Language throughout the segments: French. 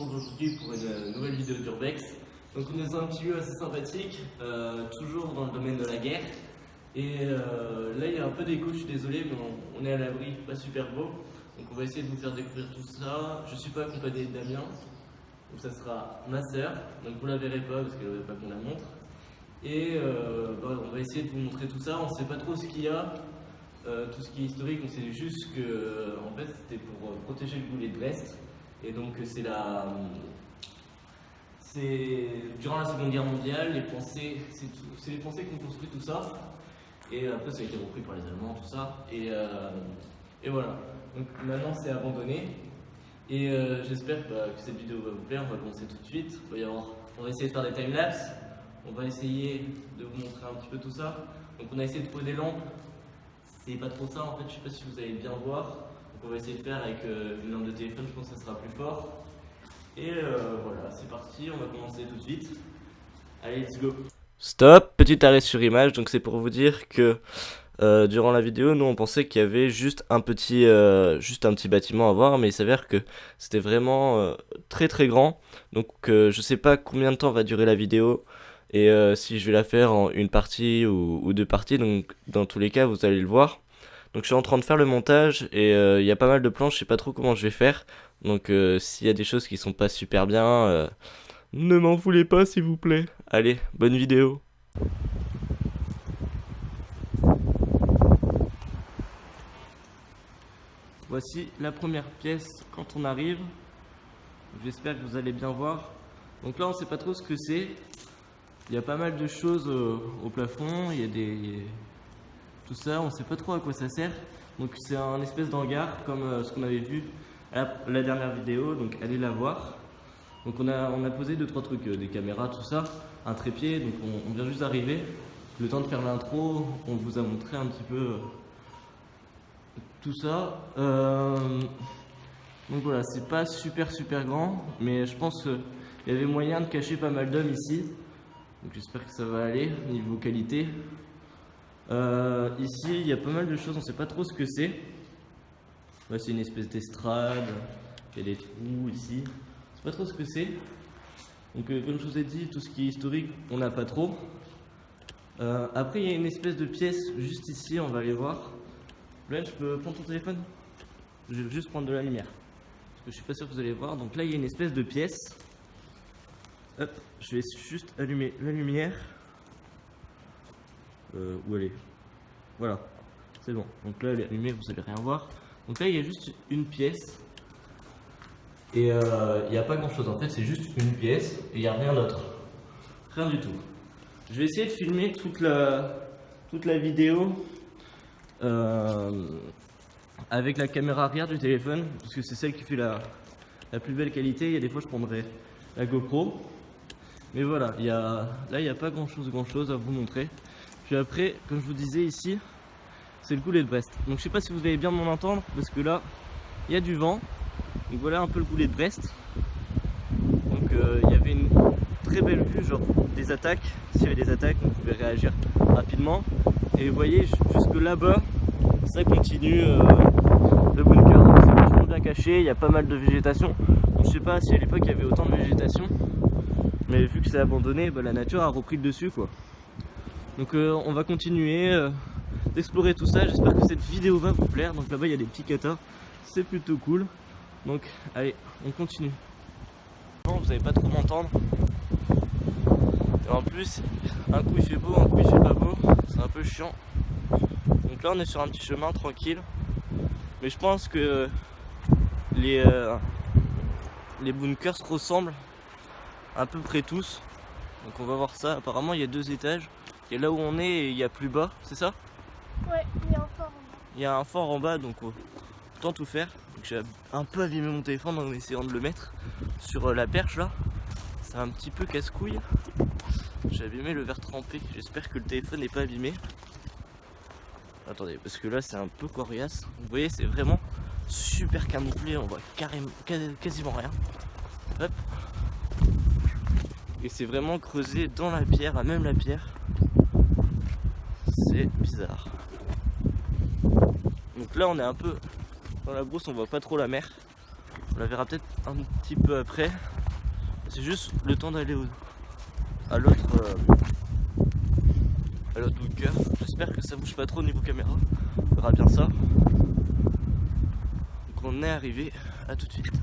aujourd'hui pour une nouvelle vidéo d'Urbex. Donc on est dans un petit lieu assez sympathique, toujours dans le domaine de la guerre. Et là il y a un peu d'écho, je suis désolé, mais on est à l'abri, pas super beau. Donc on va essayer de vous faire découvrir tout ça. Je suis pas accompagné de Damien, donc ça sera ma soeur. Donc vous la verrez pas parce qu'elle ne veut pas qu'on la montre. Et on va essayer de vous montrer tout ça. On sait pas trop ce qu'il y a. Tout ce qui est historique, on sait juste que en fait c'était pour protéger le goulet de Brest, et donc c'est durant la Seconde Guerre mondiale, les Français, c'est les Français qui ont construit tout ça, et après ça a été repris par les Allemands, tout ça, et voilà. Donc maintenant c'est abandonné, et j'espère que cette vidéo va vous plaire. On va commencer tout de suite. On va essayer de faire des timelapses, on va essayer de vous montrer un petit peu tout ça. Donc on a essayé de trouver des lampes. C'est pas trop ça en fait, je sais pas si vous allez bien voir. Donc on va essayer de faire avec une lampe de téléphone, je pense que ça sera plus fort. Et voilà, c'est parti, on va commencer tout de suite. Allez, let's go. Stop, petit arrêt sur image. Donc c'est pour vous dire que durant la vidéo, nous on pensait qu'il y avait juste un petit bâtiment à voir, mais il s'avère que c'était vraiment très très grand. Donc je sais pas combien de temps va durer la vidéo. Et si je vais la faire en une partie ou deux parties, donc dans tous les cas vous allez le voir. Donc je suis en train de faire le montage et il y a pas mal de plans, je sais pas trop comment je vais faire. Donc s'il y a des choses qui sont pas super bien, ne m'en voulez pas s'il vous plaît. Allez, bonne vidéo. Voici la première pièce quand on arrive. J'espère que vous allez bien voir. Donc là on sait pas trop ce que c'est. Il y a pas mal de choses au plafond, il y a tout ça, on sait pas trop à quoi ça sert. Donc c'est un espèce d'hangar comme ce qu'on avait vu à la dernière vidéo, donc allez la voir. Donc on a posé 2-3 trucs, des caméras, tout ça, un trépied, donc on vient juste d'arriver. Le temps de faire l'intro, on vous a montré un petit peu tout ça. Donc voilà, c'est pas super grand, mais je pense qu'il y avait moyen de cacher pas mal d'hommes ici. Donc j'espère que ça va aller niveau qualité. Ici il y a pas mal de choses, on sait pas trop ce que c'est. Là c'est une espèce d'estrade, il y a des trous ici, on sait pas trop ce que c'est. Donc comme je vous ai dit, tout ce qui est historique on n'a pas trop. Après il y a une espèce de pièce juste ici, on va aller voir. Là je peux prendre ton téléphone? Je vais juste prendre de la lumière, parce que je suis pas sûr que vous allez voir. Donc là il y a une espèce de pièce. Hop, je vais juste allumer la lumière. Où elle est? Voilà, c'est bon. Donc là elle est allumée, vous allez rien voir. Donc là il y a juste une pièce. Et il n'y a pas grand chose en fait, c'est juste une pièce et il n'y a rien d'autre. Rien du tout. Je vais essayer de filmer toute la vidéo avec la caméra arrière du téléphone, parce que c'est celle qui fait la plus belle qualité. Il y a des fois je prendrai la GoPro. Mais voilà, là il n'y a pas grand chose à vous montrer. Puis après, comme je vous disais ici, c'est le goulet de Brest. Donc je sais pas si vous allez bien m'en entendre, parce que là, il y a du vent. Donc voilà un peu le goulet de Brest. Donc il y avait une très belle vue, genre des attaques. S'il y avait des attaques, on pouvait réagir rapidement. Et vous voyez, jusque là-bas, ça continue le bunker. Donc c'est vachement bien caché, il y a pas mal de végétation. Donc je sais pas si à l'époque il y avait autant de végétation. Mais vu que c'est abandonné, la nature a repris le dessus quoi. Donc on va continuer d'explorer tout ça. J'espère que cette vidéo va vous plaire. Donc là-bas il y a des petits katas, c'est plutôt cool. Donc allez, on continue. Bon, vous n'allez pas trop m'entendre. Et en plus, un coup il fait beau, un coup il fait pas beau. C'est un peu chiant. Donc là on est sur un petit chemin tranquille. Mais je pense que les bunkers se ressemblent à peu près tous. Donc on va voir ça. Apparemment il y a 2 étages. Il y a là où on est et il y a plus bas, c'est ça? Ouais, il y a un fort en bas. Il y a un fort en bas, donc autant tout faire. J'ai un peu abîmé mon téléphone en essayant de le mettre sur la perche là. C'est un petit peu casse-couille. J'ai abîmé le verre trempé. J'espère que le téléphone n'est pas abîmé. Attendez, parce que là c'est un peu coriace. Vous voyez, c'est vraiment super camouflé. On voit quasiment rien. Hop. Et c'est vraiment creusé dans la pierre, à même la pierre. C'est bizarre. Donc là on est un peu dans la brousse, on voit pas trop la mer. On la verra peut-être un petit peu après. C'est juste le temps d'aller à l'autre bunker. J'espère que ça bouge pas trop au niveau caméra. On verra bien ça. Donc on est arrivé. À tout de suite.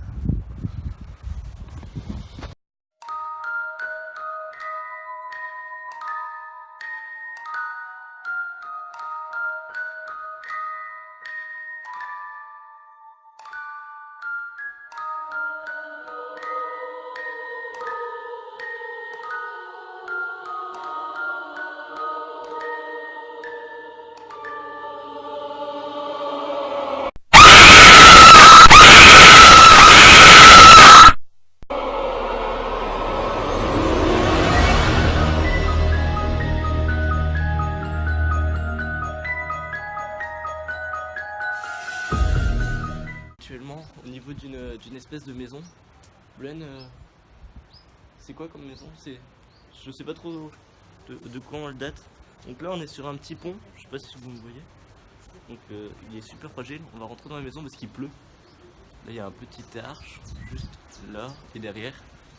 Actuellement au niveau d'une espèce de maison. Bren, c'est quoi comme maison? Je sais pas trop de quand elle date. Donc là on est sur un petit pont, je sais pas si vous me voyez. Donc il est super fragile, on va rentrer dans la maison parce qu'il pleut. Là il y a un petit arche juste là et derrière.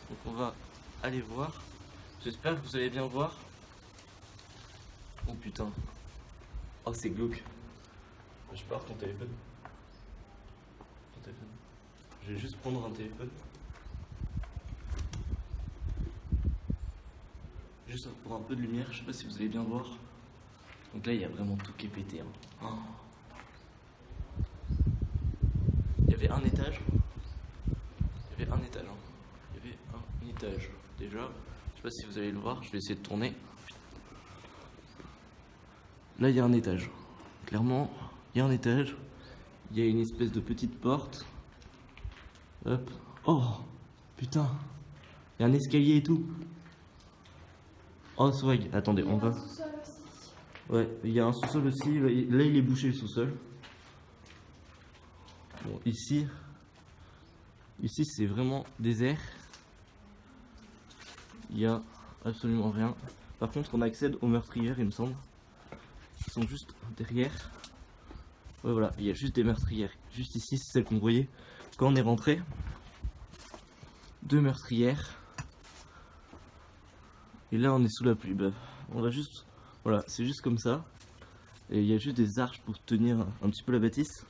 Donc on va aller voir. J'espère que vous allez bien voir. Oh putain. Oh c'est glauque. Je pars ton téléphone. Je vais juste prendre un téléphone. Juste pour un peu de lumière, je sais pas si vous allez bien voir. Donc là il y a vraiment tout qui est pété. Hein. Oh. Il y avait un étage. Il y avait un étage. Hein. Il y avait un étage déjà. Je sais pas si vous allez le voir, je vais essayer de tourner. Là il y a un étage. Clairement, il y a un étage. Il y a une espèce de petite porte. Hop. Oh putain. Il y a un escalier et tout. Oh swag. Attendez, on va. Ouais, il y a un sous-sol aussi. Là il est bouché le sous-sol. Bon, ici c'est vraiment désert. Il y a absolument rien. Par contre on accède aux meurtrières il me semble. Ils sont juste derrière. Ouais voilà, il y a juste des meurtrières. Juste ici, c'est celle qu'on voyait quand on est rentré. 2 meurtrières. Et là on est sous la pluie. Bah, on va juste. Voilà, c'est juste comme ça. Et il y a juste des arches pour tenir un petit peu la bâtisse.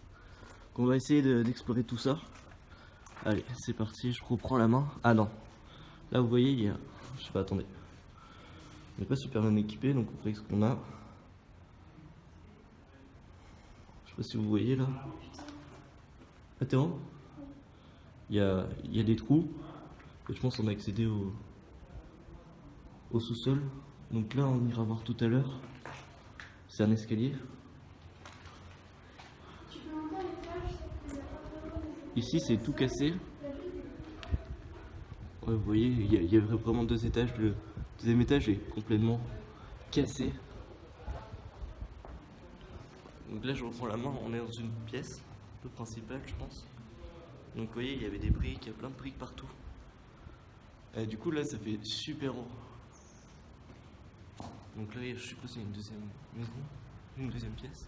Donc on va essayer d'explorer tout ça. Allez, c'est parti, je reprends la main. Ah non. Là vous voyez, il y a. Je sais pas, attendez. On n'est pas super bien équipé, donc on fait ce qu'on a. Je sais pas si vous voyez là. Ah t'es en? Il y a des trous. Et je pense qu'on a accédé au sous-sol. Donc là on ira voir tout à l'heure. C'est un escalier. Ici c'est tout cassé. Ouais, vous voyez, il y a vraiment 2 étages. Le deuxième étage est complètement cassé. Donc là je reprends la main, on est dans une pièce un peu principale je pense. Donc vous voyez il y avait des briques, il y a plein de briques partout. Et du coup là ça fait super haut. Donc là je suppose qu'il y a une deuxième maison, une deuxième pièce.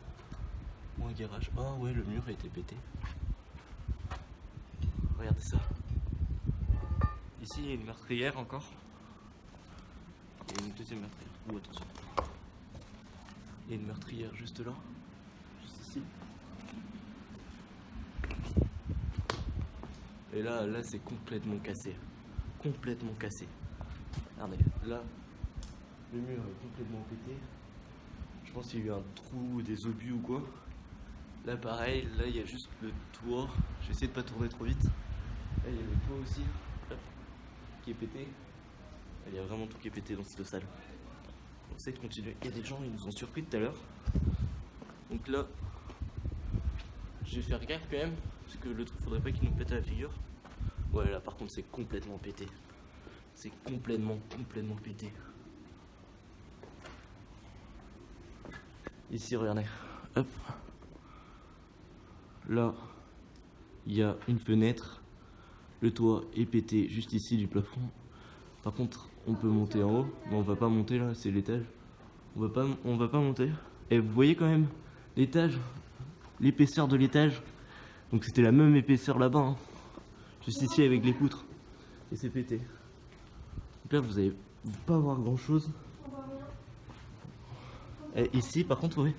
Ou un garage. Ah ouais le mur a été pété. Regardez ça. Ici il y a une meurtrière encore. Il y a une deuxième meurtrière. Oh attention. Il y a une meurtrière juste là. Ici. Et là c'est complètement cassé. Complètement cassé. Regardez, là, le mur est complètement pété. Je pense qu'il y a eu un trou, des obus ou quoi. Là pareil, là il y a juste le toit. J'ai essayé de pas tourner trop vite. Là il y a le toit aussi, hop, qui est pété. Il y a vraiment tout qui est pété dans cette salle. On essaie de continuer. Il y a des gens, ils nous ont surpris tout à l'heure. Donc là, je vais faire gaffe quand même, parce que le truc faudrait pas qu'il nous pète à la figure. Ouais là par contre c'est complètement pété. C'est complètement pété. Ici regardez, hop. Là, il y a une fenêtre. Le toit est pété juste ici du plafond. Par contre on peut monter en haut, mais on va pas monter là, c'est l'étage. On va pas monter. Et vous voyez quand même l'étage, l'épaisseur de l'étage. Donc c'était la même épaisseur là-bas. Hein. Je Juste ici avec les poutres. Et c'est pété. Donc là vous allez pas voir grand chose. On voit rien. Et ici par contre oui,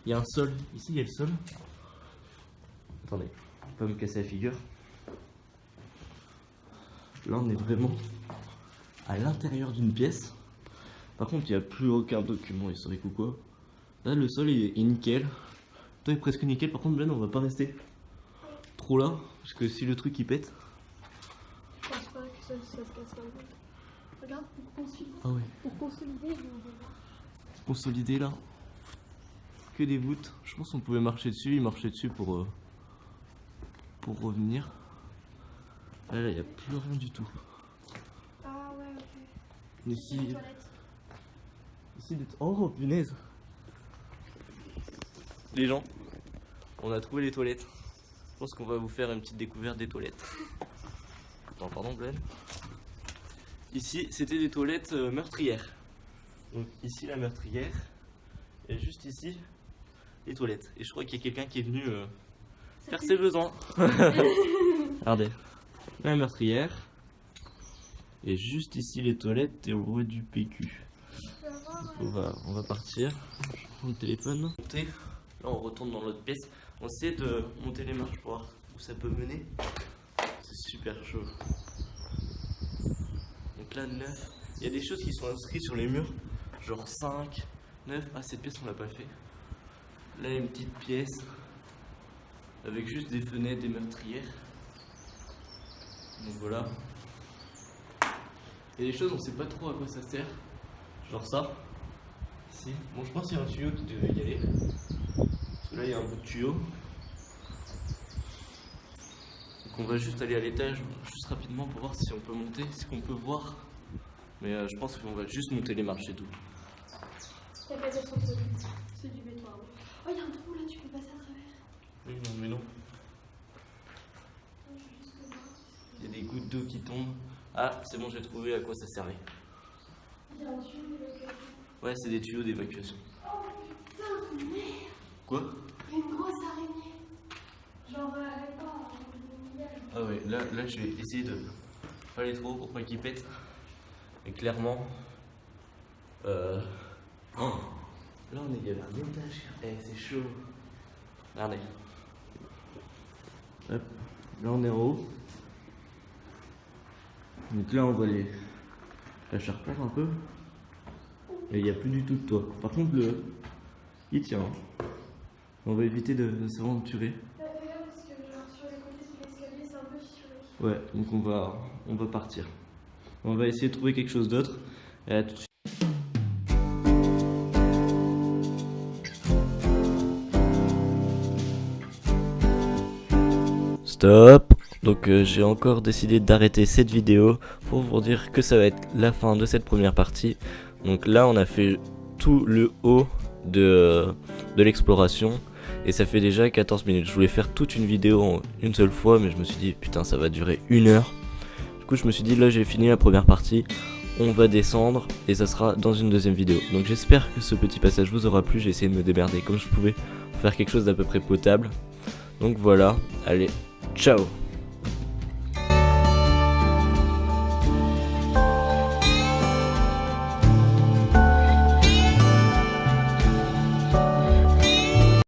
il y a un sol. Ici il y a le sol. Attendez, je vais pas me casser la figure. Là on est vraiment à l'intérieur d'une pièce. Par contre il n'y a plus aucun document historique ou quoi. Là le sol est nickel. Tout est presque nickel. Par contre là on va pas rester trop là. Parce que si le truc il pète. Je pense pas que ça se casse la gueule. Regarde, Ah ouais. pour consolider, je vais voir. Consolider là. Que des voûtes. Je pense qu'on pouvait marcher dessus. Il marchait dessus pour revenir. Là il n'y a plus rien du tout. Ah ouais, ok. Ici. Les toilettes. Ici oh punaise. Les gens, on a trouvé les toilettes. Je pense qu'on va vous faire une petite découverte des toilettes. Attends, pardon Glenn. Ici c'était des toilettes meurtrières. Donc ici la meurtrière. Et juste ici les toilettes. Et je crois qu'il y a quelqu'un qui est venu faire ses besoins. Regardez. La meurtrière. Et juste ici les toilettes et on voit du PQ. On va partir. Je prends le téléphone. Là on retourne dans l'autre pièce. On essaie de monter les marches pour voir où ça peut mener. C'est super chaud. Donc là 9. Il y a des choses qui sont inscrites sur les murs. Genre 5, 9. Ah cette pièce on l'a pas fait. Là une petite pièce. Avec juste des fenêtres, des meurtrières. Donc voilà. Il y a des choses on sait pas trop à quoi ça sert. Genre ça. Ici. Bon je pense qu'il y a un tuyau qui devait y aller. Parce que là il y a un bout de tuyau. Donc on va juste aller à l'étage, juste rapidement pour voir si on peut monter, si on peut voir. Mais je pense qu'on va juste monter les marches et tout. T'as pas d'être solide. C'est du béton. Oh, il y a un trou là, tu peux passer à travers. Oui non mais non. Il y a des gouttes d'eau qui tombent. Ah c'est bon j'ai trouvé à quoi ça servait. Il y a un tuyau d'évacuation. Ouais c'est des tuyaux d'évacuation. Oh putain, merde. Quoi? Une grosse araignée. Genre, elle est pas. Ah ouais, là je vais essayer de pas aller trop haut pour pas qu'il pète. Et clairement, oh, là on est à un étage. Eh c'est chaud. Regardez. Hop, là on est en haut. Donc là on va la charpenter un peu. Et il n'y a plus du tout de toit. Par contre il tient. On va éviter de s'aventurer. Regarde, parce que genre, sur les côtés de l'escalier, c'est un peu fissuré. Ouais, donc on va partir. On va essayer de trouver quelque chose d'autre. Et à tout de suite. Stop. Donc j'ai encore décidé d'arrêter cette vidéo pour vous dire que ça va être la fin de cette première partie. Donc là on a fait tout le haut de l'exploration. Et ça fait déjà 14 minutes. Je voulais faire toute une vidéo en une seule fois, mais je me suis dit putain ça va durer 1 heure. Du coup je me suis dit là j'ai fini la première partie, on va descendre et ça sera dans une deuxième vidéo. Donc j'espère que ce petit passage vous aura plu, j'ai essayé de me démerder comme je pouvais pour faire quelque chose d'à peu près potable. Donc voilà, allez, ciao.